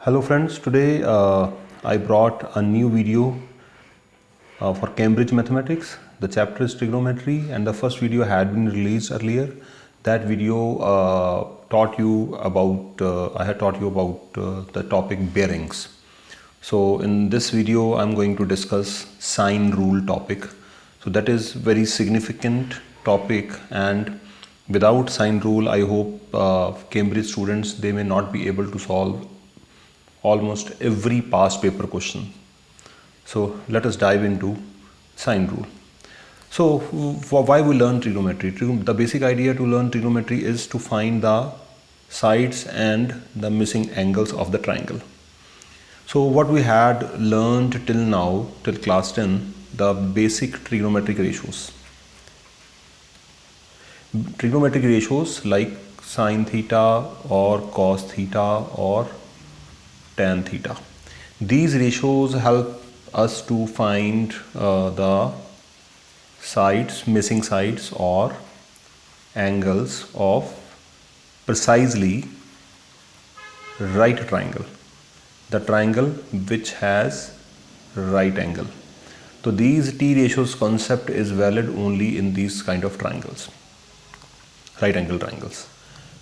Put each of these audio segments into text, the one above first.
Hello friends, today I brought a new video for Cambridge Mathematics. The chapter is trigonometry and the first video had been released earlier. That video I had taught you about the topic bearings. So in this video I'm going to discuss sine rule topic. So that is very significant topic, and without sine rule I hope Cambridge students, they may not be able to solve almost every past paper question. So let us dive into sine rule. So for why we learn trigonometry? The basic idea to learn trigonometry is to find the sides and the missing angles of the triangle. So what we had learned till now, till class 10, the basic trigonometric ratios. Trigonometric ratios like sine theta or cos theta or tan theta. These ratios help us to find the sides, missing sides or angles of precisely right triangle, the triangle which has right angle. So these T ratios concept is valid only in these kind of triangles, right angle triangles.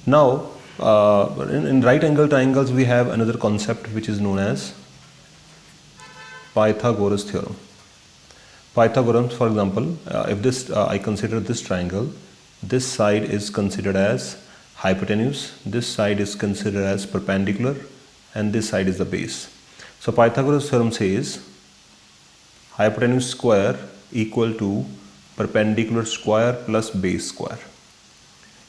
Now in right angle triangles we have another concept which is known as Pythagoras theorem. Pythagoras, for example, if this I consider this triangle, this side is considered as hypotenuse, this side is considered as perpendicular, and this side is the base. So Pythagoras theorem says hypotenuse square equal to perpendicular square plus base square.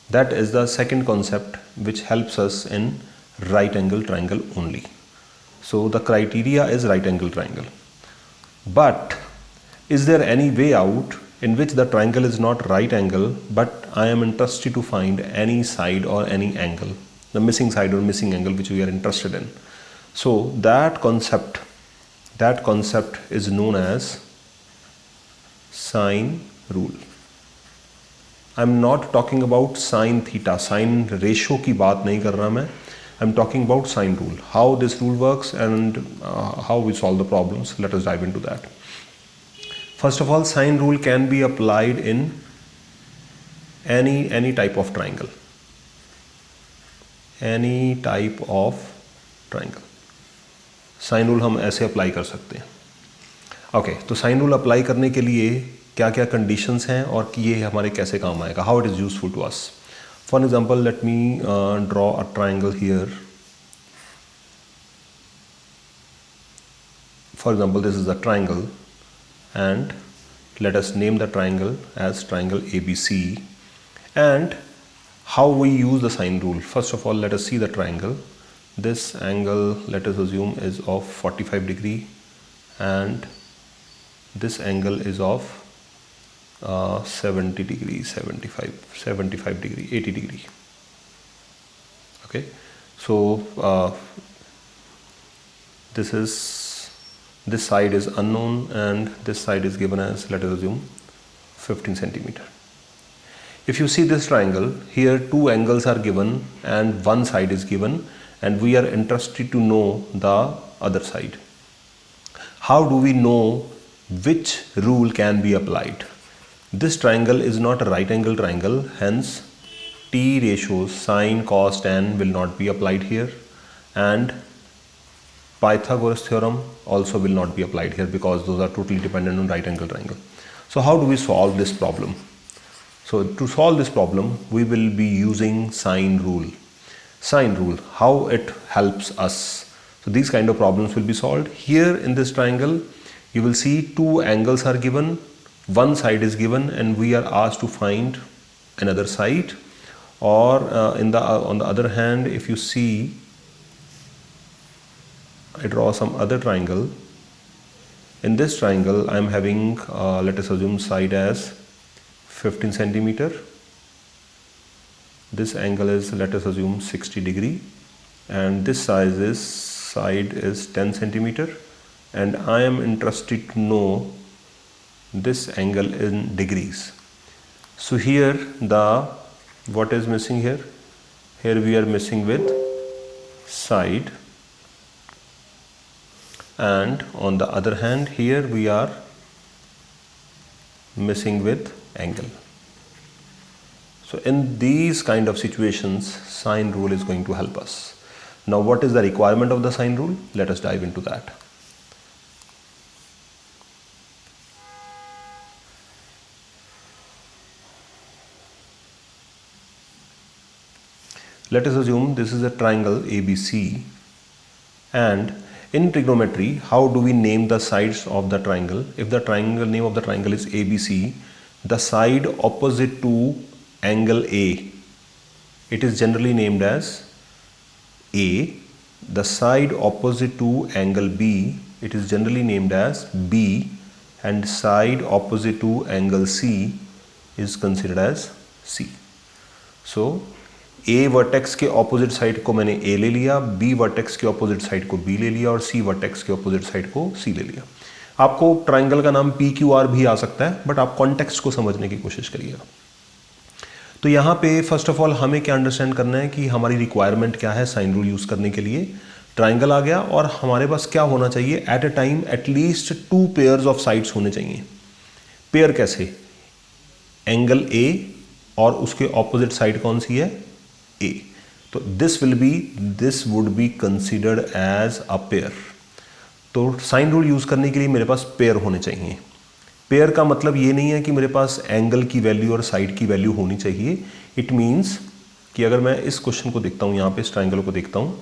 That is the second concept which helps us in right angle triangle only. So the criteria is right angle triangle. But is there any way out in which the triangle is not right angle, but I am interested to find any side or any angle, the missing side or missing angle which we are interested in? So that concept is known as sine rule. I'm not talking about sine theta, sine ratio की बात नहीं कर रहा मैं. I'm talking about sine rule, how this rule works and how we solve the problems. Let us dive into that. First of all, sine rule can be applied in any type of triangle. Any type of triangle. Sine rule हम ऐसे apply कर सकते हैं. Okay, तो sine rule apply करने के लिए क्या क्या conditions हैं और कि ये हमारे कैसे काम आएगा, how it is useful to us. For example, let me draw a triangle here. For example, this is a triangle and let us name the triangle as triangle ABC. And how we use the sine rule? First of all, let us see the triangle. This angle, let us assume, is of 45 degree and this angle is of 70 degree, 75 degree, 80 degree. Okay, so this side is unknown and this side is given as, let us assume, 15 centimeter. If you see this triangle, here two angles are given and one side is given, and we are interested to know the other side. How do we know which rule can be applied? This triangle is not a right angle triangle, hence T ratios sine, cos, tan will not be applied here, and Pythagoras theorem also will not be applied here because those are totally dependent on right angle triangle. So how do we solve this problem? So to solve this problem, we will be using sine rule. Sine rule, how it helps us. So these kind of problems will be solved. Here in this triangle, you will see two angles are given, one side is given, and we are asked to find another side. Or on the other hand, if you see, I draw some other triangle. In this triangle, I am having, let us assume, side as 15 centimeter. This angle is, let us assume, 60 degree, and this side is 10 centimeter, and I am interested to know this angle in degrees. So here what is missing here? Here we are missing with side and on the other hand here we are missing with angle. So in these kind of situations, sine rule is going to help us. Now what is the requirement of the sine rule? Let us dive into that. Let us assume this is a triangle ABC, and in trigonometry, how do we name the sides of the triangle? If the triangle name of the triangle is ABC, the side opposite to angle A, it is generally named as A. The side opposite to angle B, it is generally named as B, and side opposite to angle C is considered as C. So A vertex के opposite side को मैंने A ले लिया, B vertex के opposite side को B ले लिया और C वर्टेक्स के ऑपोजिट साइड को C ले लिया. आपको ट्राइंगल का नाम PQR भी आ सकता है, बट आप कॉन्टेक्स्ट को समझने की कोशिश करिएगा. तो यहाँ पे फर्स्ट ऑफ ऑल हमें क्या अंडरस्टैंड करना है कि हमारी रिक्वायरमेंट क्या है साइन रूल यूज़ करने के लिए. ट्राइंगल आ गया और हमारे पास क्या होना चाहिए, at a time at least 2 pairs of sides होने चाहिए. पेयर कैसे, एंगल A और उसके ऑपोजिट साइड कौन सी है, A. तो this would be considered as a pair. तो साइन रूल यूज़ करने के लिए मेरे पास पेयर होने चाहिए. पेयर का मतलब ये नहीं है कि मेरे पास एंगल की वैल्यू और साइड की वैल्यू होनी चाहिए. इट मीन्स कि अगर मैं इस क्वेश्चन को देखता हूँ, यहाँ पे इस ट्राइंगल को देखता हूँ,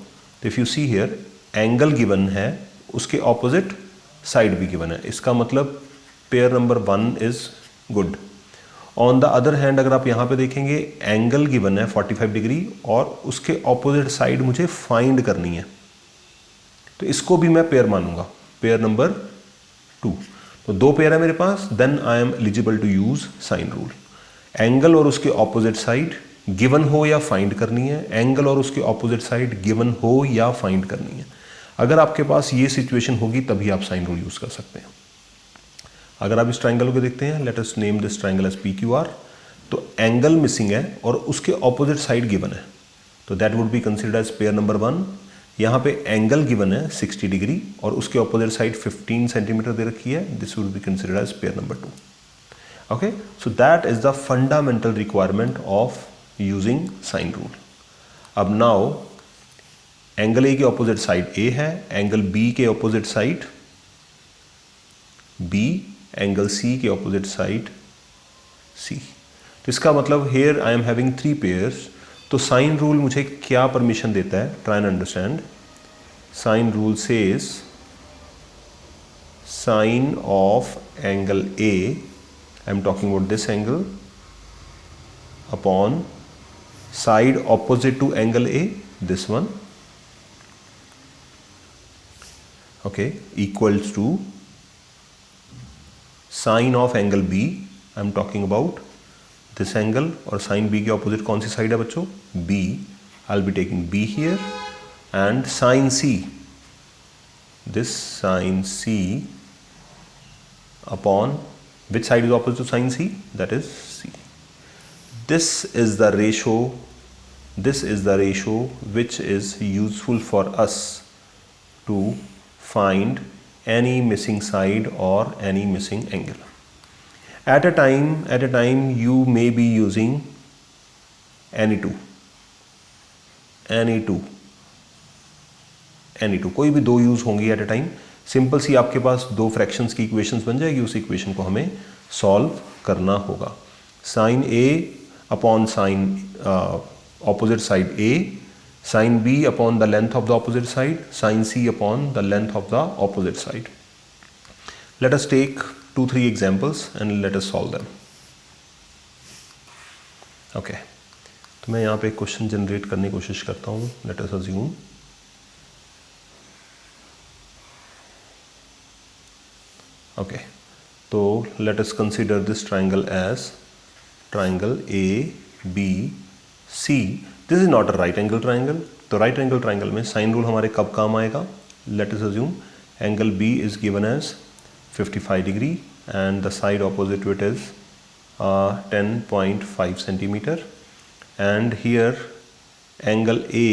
तो if you see here angle given है, उसके ऑपोजिट साइड भी गिवन है. इसका मतलब pair number 1 is good. On the other hand अगर आप यहाँ पे देखेंगे, एंगल गिवन है 45 डिग्री और उसके ऑपोजिट साइड मुझे फाइंड करनी है, तो इसको भी मैं पेयर मानूंगा, पेयर नंबर 2. तो 2 पेयर है मेरे पास, then I am eligible to use sine rule. Angle और उसके ऑपोजिट साइड गिवन हो या फाइंड करनी है, एंगल और उसके ऑपोजिट साइड गिवन हो या फाइंड करनी है. अगर आपके पास ये सिचुएशन होगी तभी आप साइन रूल यूज कर सकते हैं. अगर आप इस ट्राइंगल को देखते हैं, let us name this triangle as PQR. तो एंगल मिसिंग है और उसके ऑपोजिट साइड गिवन है, तो that would be considered as pair number 1. यहाँ पे एंगल गिवन है 60 डिग्री और उसके ऑपोजिट साइड 15 सेंटीमीटर दे रखी है, this would be considered as pair number 2. Okay, so that is the fundamental requirement of using sine rule. अब now angle A के ऑपोजिट साइड A है, एंगल B के opposite side B, angle C के opposite side C. तो इसका मतलब here I am having 3 pairs. तो sine rule मुझे क्या परमिशन देता है, try and understand. Sine rule says sine of angle A, I am talking about this angle, upon side opposite to angle A, this one, okay, equals to sine of angle B, I am talking about this angle, और sine B के opposite कौन सी side है बच्चों, B. I will be taking B here, and sine C, this sine C upon which side is opposite to sin C, that is C. This is the ratio which is useful for us to find any missing side or any missing angle. At a time you may be using any two, कोई भी 2 use होंगी at a time. Simple सी आपके पास 2 fractions की equations बन जाएगी, उस equation को हमें सॉल्व करना होगा. Sine A upon sine opposite side A, sine B upon the length of the opposite side, sine C upon the length of the opposite side. Let us take 2-3 examples and let us solve them. Okay, तो मैं यहाँ पे एक question generate करने की कोशिश करता हूँ. Late us assume okay, so let us consider this triangle as triangle ABC. This is not a right angle triangle. तो right angle triangle में साइन रूल हमारे कब काम आएगा. Let us assume angle B is given as 55 degree and the side opposite to it is 10.5 centimeter, and here angle A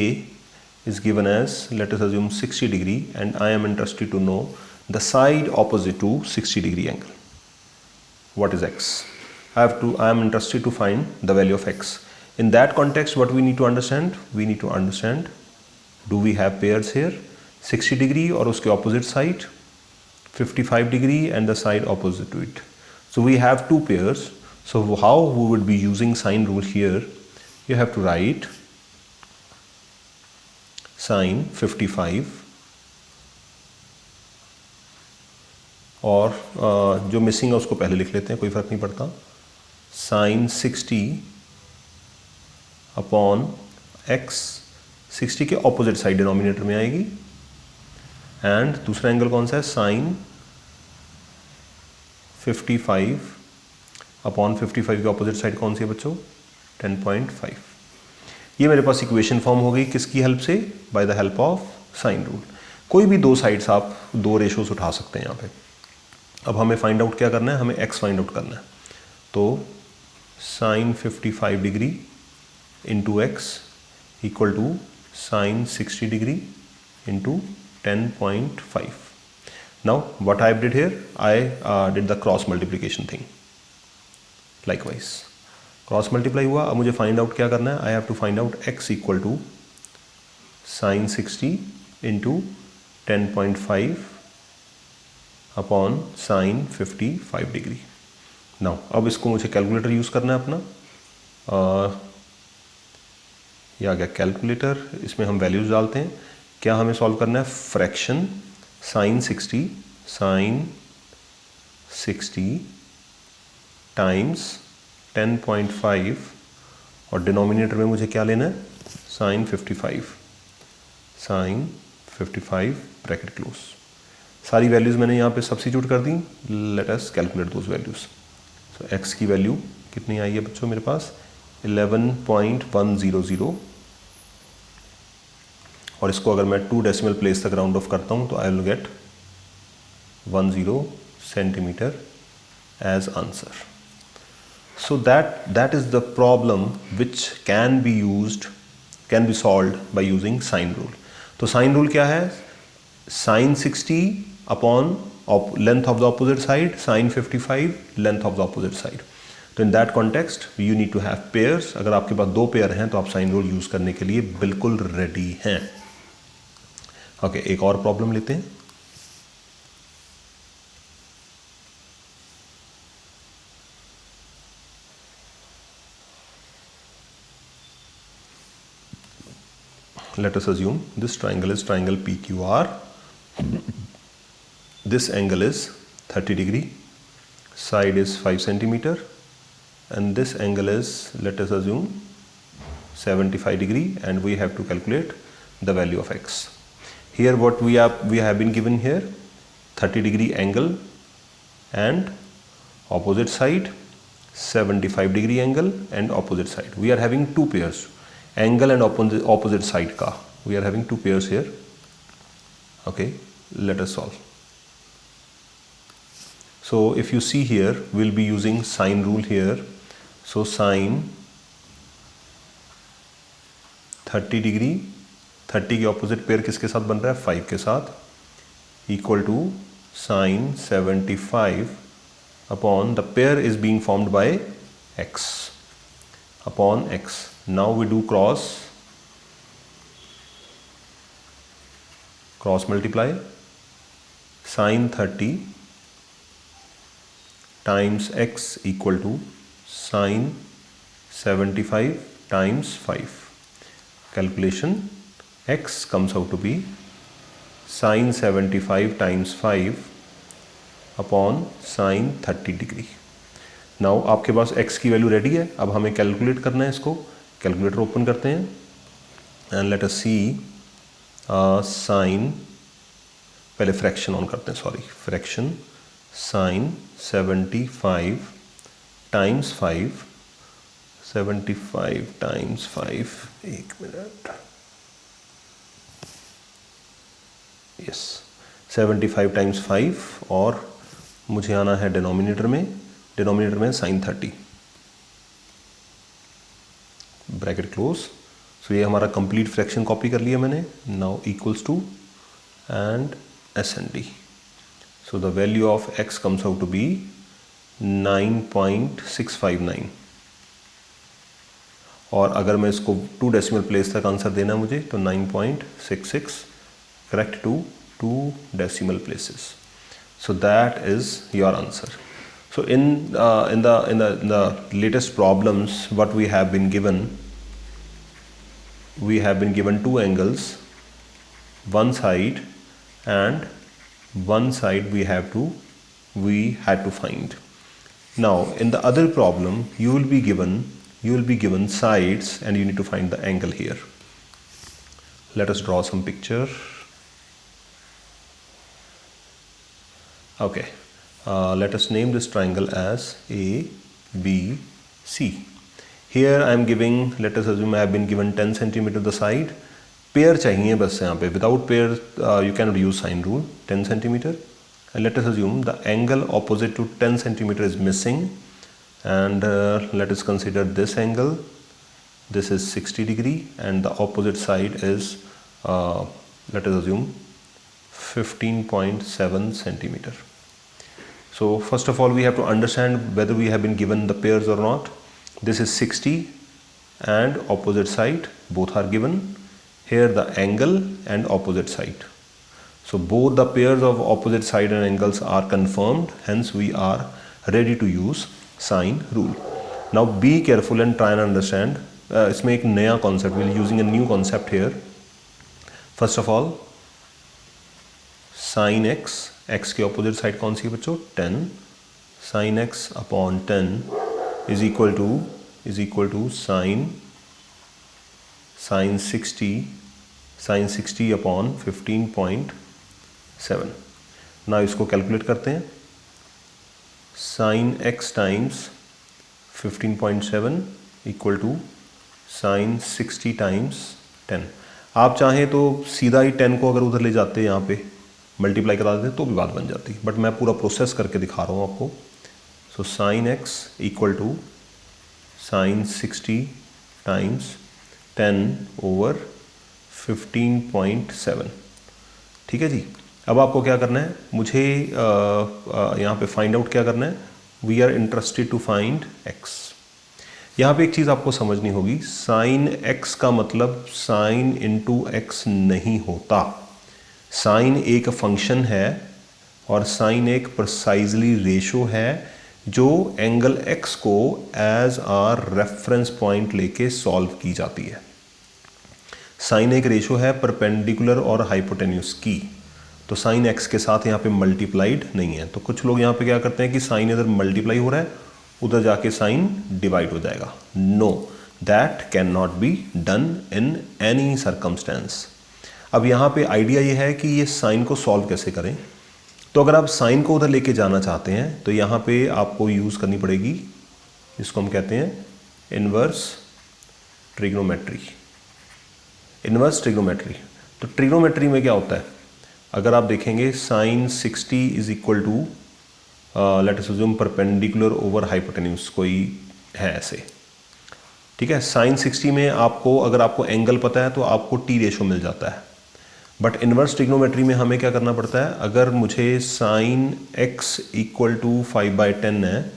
is given as, let us assume 60 degree, and I am interested to know the side opposite to 60 degree angle. What is x? I am interested to find the value of x. In that context, what we need to understand? We need to understand, do we have pairs here? 60 degree और उसके opposite side 55 degree and the side opposite to it. So we have two pairs. So how we would be using sine rule here? You have to write sine 55 और जो missing है उसको पहले लिख लेते हैं, कोई फ़र्क नहीं पड़ता. साइन 60 अपॉन एक्स, 60 के ऑपोजिट साइड डिनोमिनेटर में आएगी. एंड दूसरा एंगल कौन सा है? साइन 55 अपॉन 55 के ऑपोजिट साइड कौन सी है बच्चों? 10.5. ये मेरे पास इक्वेशन फॉर्म हो गई किसकी हेल्प से? By the help of sine rule. कोई भी दो साइड्स आप दो रेशोस उठा सकते हैं यहाँ पे. अब हमें फाइंड आउट क्या करना है? हमें x फाइंड आउट करना है. तो sine 55 degree into x equal to sine 60 degree into 10.5. Now what I did here? I did the cross multiplication thing. Likewise cross multiply हुआ. अब मुझे फाइंड आउट क्या करना है? I have to find out x equal to sine 60 into 10.5 upon sine 55 degree. Now अब इसको मुझे calculator use करना है अपना. ये आ गया कैलकुलेटर. इसमें हम वैल्यूज़ डालते हैं. क्या हमें सॉल्व करना है? फ्रैक्शन साइन 60 टाइम्स 10.5 और डिनोमिनेटर में मुझे क्या लेना है? Sine 55 bracket close. सारी वैल्यूज़ मैंने यहाँ पे सब्स्टिट्यूट कर दी. Let us calculate those values. So x की वैल्यू कितनी आई है बच्चों मेरे पास? 11.100. और इसको अगर मैं 2 डेसिमल प्लेस तक राउंड ऑफ करता हूँ तो I will get 10 centimetre as answer. So that is the problem which can be solved by using sine rule. तो sine rule क्या है? Sin 60 upon length of the opposite side, sin 55 length of the opposite side. तो in that context you need to have pairs. अगर आपके पास दो pair हैं तो आप sine rule यूज़ करने के लिए बिल्कुल रेडी हैं. ओके, एक और प्रॉब्लम लेते हैं. Let us assume this triangle is triangle PQR. This angle is 30 degree, side is 5 centimeter, and this angle is, let us assume, 75 degree, and we have to calculate the value of x. Here what we have been given here, 30 degree angle and opposite side, 75 degree angle and opposite side. We are having two pairs. Angle and opposite side ka. We are having two pairs here. Okay, let us solve. So if you see here, we'll be using sine rule here. So sine 30 degree, 30 के opposite pair किसके साथ बन रहा है? 5 के साथ, equal to sine 75 upon the pair is being formed by x upon x. Now we do cross multiply. Sin 30 times x equal to sin 75 times 5. Calculation x comes out to be sin 75 times 5 upon sin 30 degree. Now आपके पास x की value ready है. अब हमें calculate करना है इसको. Calculator open करते हैं and let us see sine, पहले फ्रैक्शन ऑन करते हैं, sorry, fraction sine 75 times 5, 75 times 5, एक मिनट, यस, 75 टाइम्स 5 और मुझे आना है डिनोमिनेटर में साइन 30 ब्रैकेट क्लोज. सो ये हमारा कंप्लीट फ्रैक्शन कॉपी कर लिया मैंने. Now equals to and SND. So the value of x comes out to be 9.659. और अगर मैं इसको 2 डेसिमल प्लेस तक आंसर देना मुझे तो 9.66 correct to 2 decimal places. So that is your answer. So in the latest problems, what we have been given two angles, one side and one side we had to find. Now in the other problem you will be given sides and you need to find the angle here. Let us draw some picture. Okay, let us name this triangle as ABC. Here I am giving, let us assume I have been given 10 centimeter the side. Pair चाहिए बस यहाँ पे. Without pair you cannot use sine rule. 10 centimeter. And let us assume the angle opposite to 10 centimeter is missing. And let us consider this angle. This is 60 degree and the opposite side is let us assume 15.7 centimeter. So first of all we have to understand whether we have been given the pairs or not. This is 60 and opposite side both are given. Here the angle and opposite side. So both the pairs of opposite side and angles are confirmed, hence we are ready to use sine rule. Now be careful and try and understand. इसमें एक नया concept, we are using a new concept here. First of all, sin x, x के opposite side कौन सी है बच्चों? 10. sin x upon 10 is equal to sin 60 upon 15.7. now इसको calculate करते हैं. sin x times 15.7 equal to sin 60 times 10. आप चाहें तो सीधा ही 10 को अगर उधर ले जाते हैं यहाँ पे मल्टीप्लाई करा देते तो भी बात बन जाती, बट मैं पूरा प्रोसेस करके दिखा रहा हूँ आपको. So sin x equal to sin 60 times 10 over 15.7. ठीक है जी. अब आपको क्या करना है, मुझे यहाँ पे फाइंड आउट क्या करना है. We are interested to find x. यहाँ पे एक चीज़ आपको समझनी होगी, sin x का मतलब sin इंटू एक्स नहीं होता. साइन एक फंक्शन है और साइन एक प्रिसाइजली रेशो है जो एंगल x को एज आर रेफरेंस पॉइंट लेके सॉल्व की जाती है. साइन एक रेशो है परपेंडिकुलर और हाइपोटेन्यूस की, तो साइन x के साथ यहाँ पे मल्टीप्लाइड नहीं है. तो कुछ लोग यहाँ पे क्या करते हैं कि साइन इधर मल्टीप्लाई हो रहा है, उधर जाके साइन डिवाइड हो जाएगा. No, that can not be done in any circumstance. अब यहाँ पे आइडिया ये है कि ये साइन को सॉल्व कैसे करें. तो अगर आप साइन को उधर लेके जाना चाहते हैं तो यहाँ पे आपको यूज़ करनी पड़ेगी जिसको हम कहते हैं इन्वर्स ट्रिग्नोमेट्री. Inverse trigonometry. तो ट्रिग्नोमेट्री में क्या होता है, अगर आप देखेंगे sine 60 is equal to let us assume perpendicular over hypotenuse कोई है ऐसे. ठीक है. साइन 60 में आपको अगर आपको एंगल पता है तो आपको टी रेशो मिल जाता है. बट इन्वर्स ट्रिग्नोमेट्री में हमें क्या करना पड़ता है, अगर मुझे साइन x इक्वल टू 5/10 है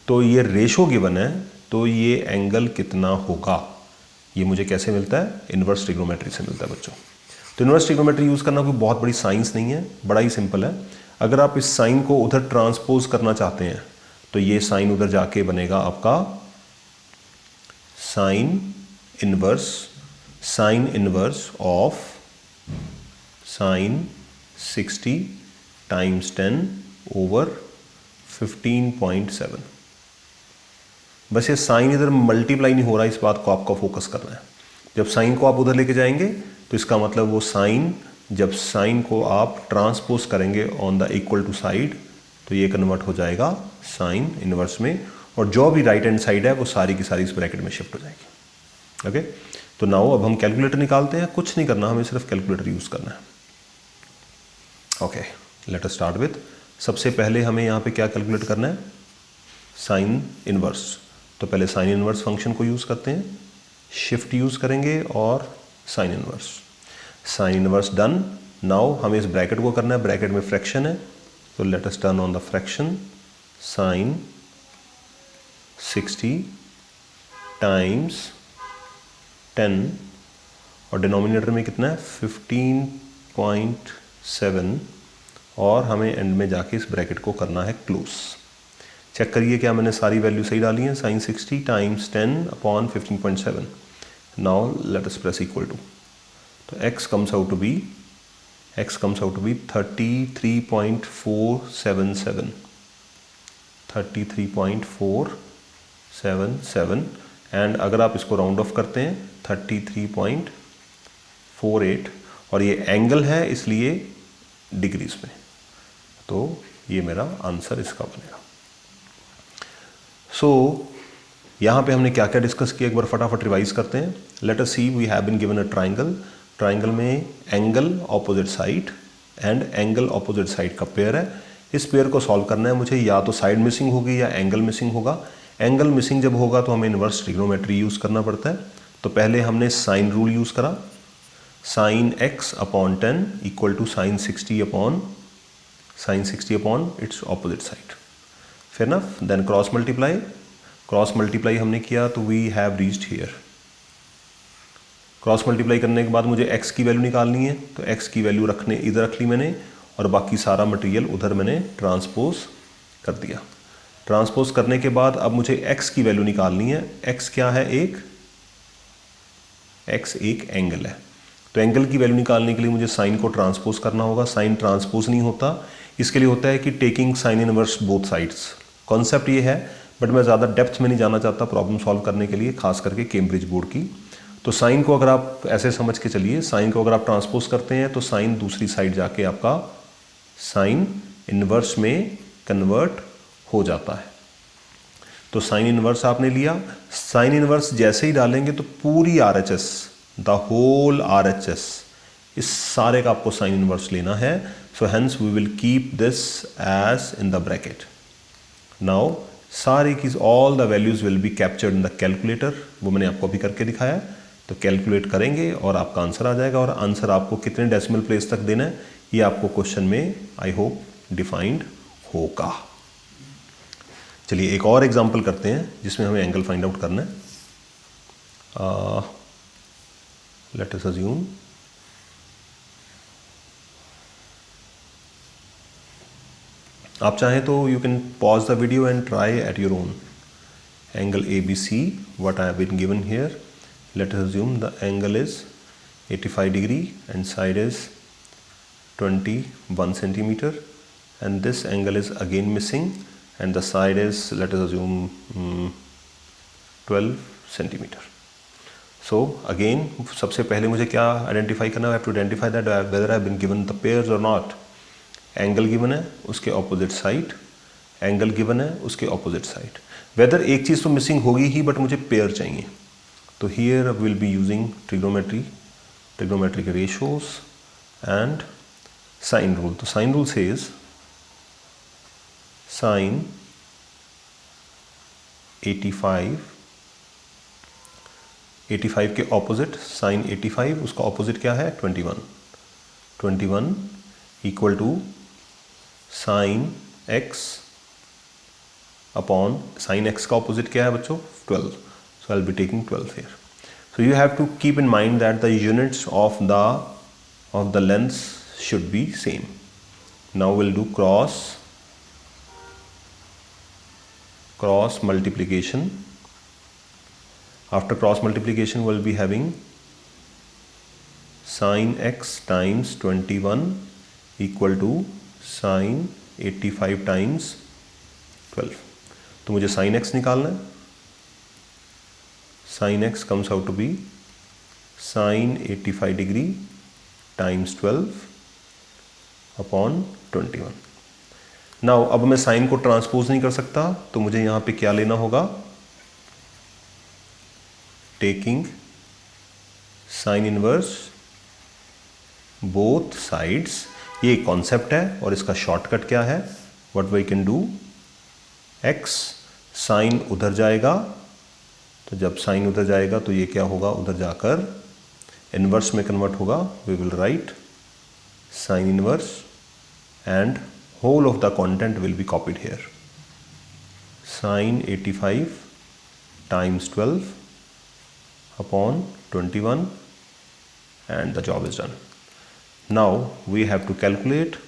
तो ये रेशो गिवन है, तो ये एंगल कितना होगा ये मुझे कैसे मिलता है, इन्वर्स ट्रिग्नोमेट्री से मिलता है बच्चों. तो इन्वर्स ट्रिग्नोमेट्री यूज़ करना कोई बहुत बड़ी साइंस नहीं है, बड़ा ही सिंपल है. अगर आप इस साइन को उधर ट्रांसपोज करना चाहते हैं तो ये साइन उधर जाके बनेगा आपका sine inverse of sine 60 times 10 over 15.7. बस ये साइन इधर मल्टीप्लाई नहीं हो रहा, इस बात को आपको फोकस करना है. जब साइन को आप उधर लेके जाएंगे तो इसका मतलब वो साइन, जब साइन को आप ट्रांसपोज करेंगे on the equal to side तो ये कन्वर्ट हो जाएगा साइन इनवर्स में, और जो भी राइट हैंड साइड है वो सारी की सारी इस ब्रैकेट में शिफ्ट हो जाएगी. ओके. तो नाउ अब हम कैलकुलेटर निकालते हैं. कुछ नहीं करना, हमें सिर्फ कैलकुलेटर यूज़ करना है. Okay, let us start with, सबसे पहले हमें यहाँ पे क्या कैलकुलेट करना है, साइन इनवर्स. तो पहले साइन इनवर्स फंक्शन को यूज़ करते हैं. शिफ्ट यूज़ करेंगे और sine inverse. Sine inverse done. Now हमें इस ब्रैकेट को करना है, ब्रैकेट में फ्रैक्शन है, तो let us turn on the fraction. Sine 60 times 10 और डिनोमिनेटर में कितना है 15.7 और हमें एंड में जाके इस ब्रैकेट को करना है क्लोज। चेक करिए क्या मैंने सारी वैल्यू सही डाली हैं। Sine 60 times 10 upon 15.7। Now let us press equal to, तो x comes out to be 33.477 33.477 and अगर आप इसको राउंड ऑफ करते हैं 33.48 और ये एंगल है इसलिए डिग्रीज में, तो ये मेरा आंसर इसका बनेगा। सो यहाँ पे हमने क्या क्या डिस्कस किया, एक बार फटाफट रिवाइज करते हैं। Let us see we have been given a triangle. Triangle में angle opposite side and angle opposite side का पेयर है। इस पेयर को सॉल्व करना है मुझे, या तो साइड मिसिंग होगी या एंगल मिसिंग होगा। एंगल मिसिंग जब होगा तो हमें इन्वर्स ट्रिग्नोमेट्री यूज़ करना पड़ता है। तो पहले हमने साइन रूल यूज़ करा, sine x upon 10 equal to sine 60 upon its opposite side. फिर ना देन क्रॉस मल्टीप्लाई हमने किया तो we have reached here. Cross multiply करने के बाद मुझे x की वैल्यू निकालनी है, तो x की वैल्यू इधर रख ली मैंने और बाकी सारा मटेरियल उधर मैंने ट्रांसपोज कर दिया। ट्रांसपोज करने के बाद अब मुझे x की वैल्यू निकालनी है। x क्या है, x एक एंगल है, तो एंगल की वैल्यू निकालने के लिए मुझे साइन को ट्रांसपोज करना होगा। साइन ट्रांसपोज नहीं होता, इसके लिए होता है कि taking sine inverse both sides. Concept ये है, बट मैं ज़्यादा डेप्थ में नहीं जाना चाहता प्रॉब्लम सॉल्व करने के लिए, खास करके कैम्ब्रिज बोर्ड की। तो साइन को अगर आप ऐसे समझ के चलिए, साइन को अगर आप ट्रांसपोज करते हैं तो साइन दूसरी साइड जाके आपका साइन इनवर्स में कन्वर्ट हो जाता है। तो साइन इनवर्स आपने लिया, साइन इनवर्स जैसे ही डालेंगे तो पूरी RHS, द होल RHS, इस सारे का आपको साइन इनवर्स लेना है। So hence we will keep this as in the bracket. Now सारी की all the values will be captured in the calculator, वो मैंने आपको अभी करके दिखाया। तो कैलकुलेट करेंगे और आपका आंसर आ जाएगा, और आंसर आपको कितने डेसिमल प्लेस तक देना है ये आपको क्वेश्चन में आई होप डिफाइंड होगा। चलिए एक और एग्जांपल करते हैं जिसमें हमें एंगल फाइंड आउट करना है। लेट अस अज्यूम आप चाहें तो you can pause the video and try at your own. Angle ABC, what I have been given here, let us assume the angle is 85 degree and side is 21 centimeter, and this angle is again missing and the side is, let us assume 12 centimeter. So again सबसे पहले मुझे क्या identify करना है, I have to identify that whether I have been given the pairs or not. Angle given है उसके opposite side, angle given है उसके ऑपोजिट साइड। वेदर एक चीज़ तो मिसिंग होगी ही, बट मुझे पेयर चाहिए। तो here will be using trigonometric ratios and sine rule. तो साइन रूल सेज साइन 85 के ऑपोजिट, साइन 85 उसका ऑपोजिट क्या है 21 equal to sine x upon, sine x का ऑपोजिट क्या है बच्चों 12, so I'll be taking 12 here. So you have to keep in mind that the units of the lengths should be same. Now we'll do cross multiplication. After cross multiplication we'll be having sin x times 21 equal to sin 85 times 12. तो मुझे sin x निकालना है। sin x comes out to be sin 85 degree times 12 upon 21. Now अब मैं sign को transpose नहीं कर सकता, तो मुझे यहाँ पे क्या लेना होगा, taking sine inverse both sides. ये कॉन्सेप्ट है और इसका शॉर्टकट क्या है, what we can do, x sine उधर जाएगा तो जब साइन उधर जाएगा तो ये क्या होगा, उधर जाकर इन्वर्स में कन्वर्ट होगा. We will write sine inverse and whole of the content will be copied here. Sine 85 times 12 upon 21 and the job is done. Now we have to calculate.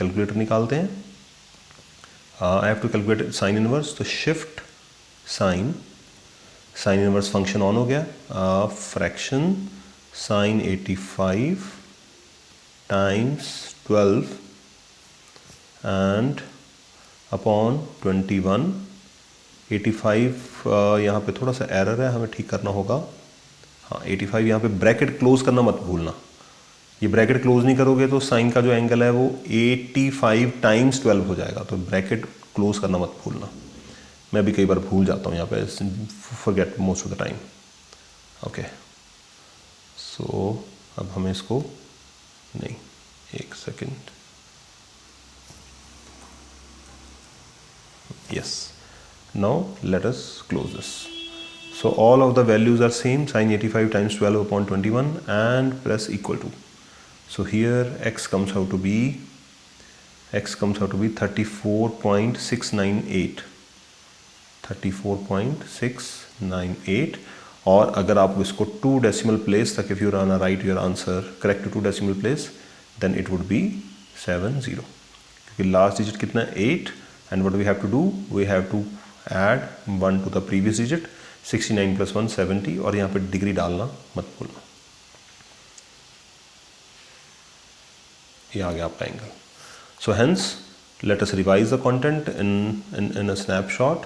Calculator निकालते हैं. I have to calculate sine inverse. तो shift sine inverse function on हो गया. Fraction sine 85 times 12 and upon 21. 85 यहाँ पे थोड़ा सा error है, हमें ठीक करना होगा. हाँ 85 यहाँ पे ब्रैकेट क्लोज करना मत भूलना. ये ब्रैकेट क्लोज नहीं करोगे तो साइन का जो एंगल है वो 85 टाइम्स 12 हो जाएगा. तो ब्रैकेट क्लोज करना मत भूलना. मैं भी कई बार भूल जाता हूँ यहाँ पे, forget most of the time. Okay so अब हमें इसको नहीं, एक second. Yes, now let us close this. So all of the values are same, sine 85 times 12 upon 21 and press equal to. So here x comes out to be 34.698. 34.698. और अगर आप इसको 2 decimal place तक, if you wanna write your answer correct to 2 decimal place, then it would be 70. क्योंकि last digit कितना है 8. And what we have to do? We have to add 1 to the previous digit. 69 plus 1 70. और यहाँ पे degree डालना मत भूलना. ये आ गया आपका angle. So hence let us revise the content in a snapshot.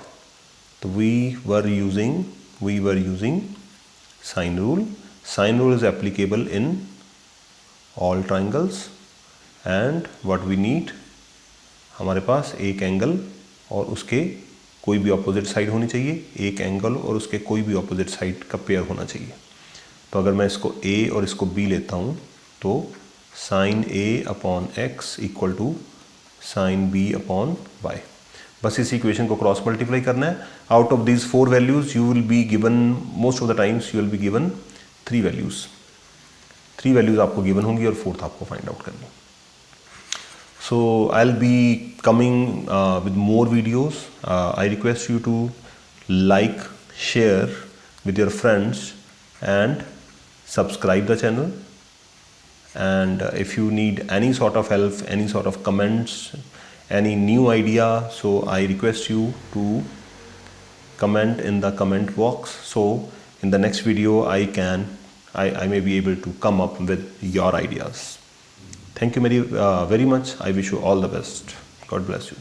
So we were using sine rule. Sine rule is applicable in all triangles. And what we need, हमारे पास एक एंगल और उसके कोई भी ऑपोजिट साइड होनी चाहिए. एक angle और उसके कोई भी ऑपोजिट साइड का पेयर होना चाहिए. तो अगर मैं इसको a और इसको b लेता हूँ तो sine a upon x equal to sine b upon y. बस इस इक्वेशन को क्रॉस मल्टीप्लाई करना है. Out of these 4 values you will be given, most of the times you will be given 3 values. 3 values आपको given होंगी और 4th आपको find out करनी. So I'll be coming with more videos. I request you to like, share with your friends and subscribe the channel. And if you need any sort of help, any sort of comments, any new idea, so I request you to comment in the comment box. So in the next video I may be able to come up with your ideas. Thank you very much. I wish you all the best. God bless you.